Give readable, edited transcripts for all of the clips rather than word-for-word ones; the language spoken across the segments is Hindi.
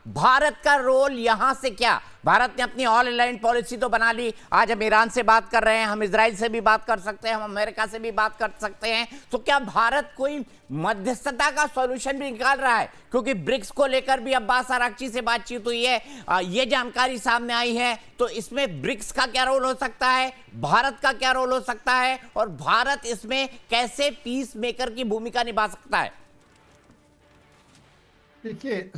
भारत का रोल यहां से क्या? भारत ने अपनी ऑल अलाइंड पॉलिसी तो बना ली, आज हम ईरान से बात कर रहे हैं, हम इजराइल से भी बात कर सकते हैं, हम अमेरिका से भी बात कर सकते हैं। तो क्या भारत कोई मध्यस्थता का सॉल्यूशन भी निकाल रहा है? क्योंकि ब्रिक्स को लेकर भी अब्बास अराक्ची से बातचीत हुई है, ये जानकारी सामने आई है। तो इसमें ब्रिक्स का क्या रोल हो सकता है, भारत का क्या रोल हो सकता है, और भारत इसमें कैसे पीस मेकर की भूमिका निभा सकता है? देखिए,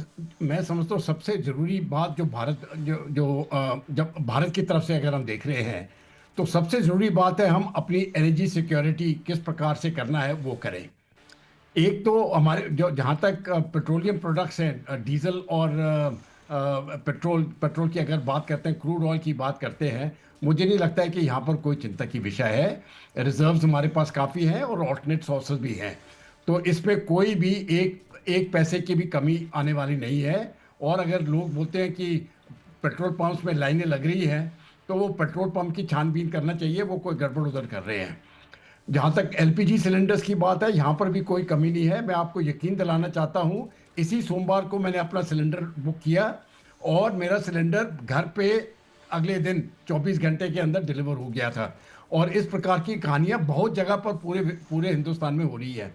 मैं समझता हूँ सबसे जरूरी बात जो भारत जो जो जब भारत की तरफ से अगर हम देख रहे हैं, तो सबसे जरूरी बात है हम अपनी एनर्जी सिक्योरिटी किस प्रकार से करना है वो करें। एक तो हमारे जो जहाँ तक पेट्रोलियम प्रोडक्ट्स हैं, डीजल और पेट्रोल पेट्रोल की अगर बात करते हैं, क्रूड ऑयल की बात करते हैं, मुझे नहीं लगता है कि यहाँ पर कोई चिंता की विषय है। रिजर्व्स हमारे पास काफ़ी हैं और ऑल्टरनेट सोर्सेज भी हैं। तो इसमें कोई भी एक एक पैसे की भी कमी आने वाली नहीं है। और अगर लोग बोलते हैं कि पेट्रोल पंप्स में लाइनें लग रही हैं, तो वो पेट्रोल पंप की छानबीन करना चाहिए, वो कोई गड़बड़ उधर कर रहे हैं। जहाँ तक एलपीजी सिलेंडर्स की बात है, यहाँ पर भी कोई कमी नहीं है। मैं आपको यकीन दिलाना चाहता हूँ, इसी सोमवार को मैंने अपना सिलेंडर बुक किया और मेरा सिलेंडर घर पे अगले दिन 24 घंटे के अंदर डिलीवर हो गया था। और इस प्रकार की कहानियाँ बहुत जगह पर पूरे पूरे हिंदुस्तान में हो रही है।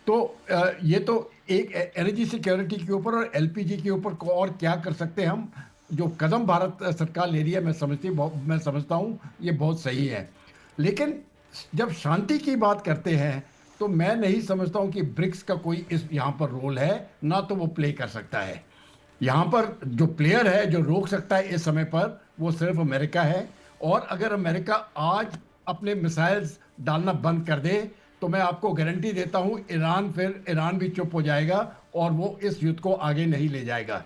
तो ये तो एक एनर्जी सिक्योरिटी के ऊपर और एलपीजी के ऊपर और क्या कर सकते हैं हम। जो कदम भारत सरकार ले रही है, मैं समझता हूँ ये बहुत सही है। लेकिन जब शांति की बात करते हैं, तो मैं नहीं समझता हूँ कि ब्रिक्स का कोई इस यहाँ पर रोल है, ना तो वो प्ले कर सकता है। यहाँ पर जो प्लेयर है जो रोक सकता है इस समय पर, वो सिर्फ अमेरिका है। और अगर अमेरिका आज अपने मिसाइल्स डालना बंद कर दे, तो मैं आपको गारंटी देता हूँ ईरान भी चुप हो जाएगा और वो इस युद्ध को आगे नहीं ले जाएगा।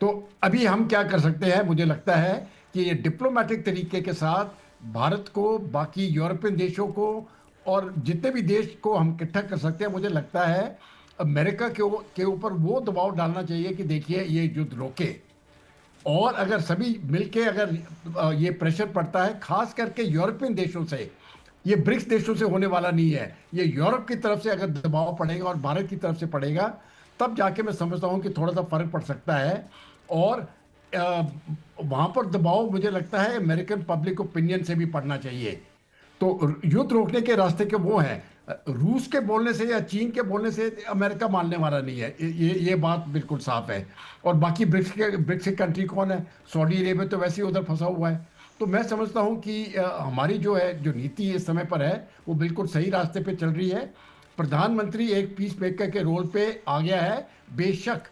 तो अभी हम क्या कर सकते हैं, मुझे लगता है कि ये डिप्लोमेटिक तरीके के साथ भारत को, बाकी यूरोपियन देशों को और जितने भी देश को हम इकट्ठा कर सकते हैं। मुझे लगता है अमेरिका के ऊपर वो दबाव डालना चाहिए कि देखिए ये युद्ध रोके। और अगर सभी मिलके अगर ये प्रेशर पड़ता है, खास करके यूरोपियन देशों से, ये ब्रिक्स देशों से होने वाला नहीं है, ये यूरोप की तरफ से अगर दबाव पड़ेगा और भारत की तरफ से पड़ेगा, तब जाके मैं समझता हूँ कि थोड़ा सा फर्क पड़ सकता है। और वहाँ पर दबाव मुझे लगता है अमेरिकन पब्लिक ओपिनियन से भी पड़ना चाहिए। तो युद्ध रोकने के रास्ते के वो हैं। रूस के बोलने से या चीन के बोलने से अमेरिका मानने वाला नहीं है, ये बात बिल्कुल साफ है। और बाकी ब्रिक्स के कंट्री कौन है? सऊदी अरेबिया तो वैसे ही उधर फंसा हुआ है। तो मैं समझता हूँ कि हमारी जो है जो नीति इस समय पर है, वो बिल्कुल सही रास्ते पे चल रही है। प्रधानमंत्री एक पीस मेकर के रोल पे आ गया है। बेशक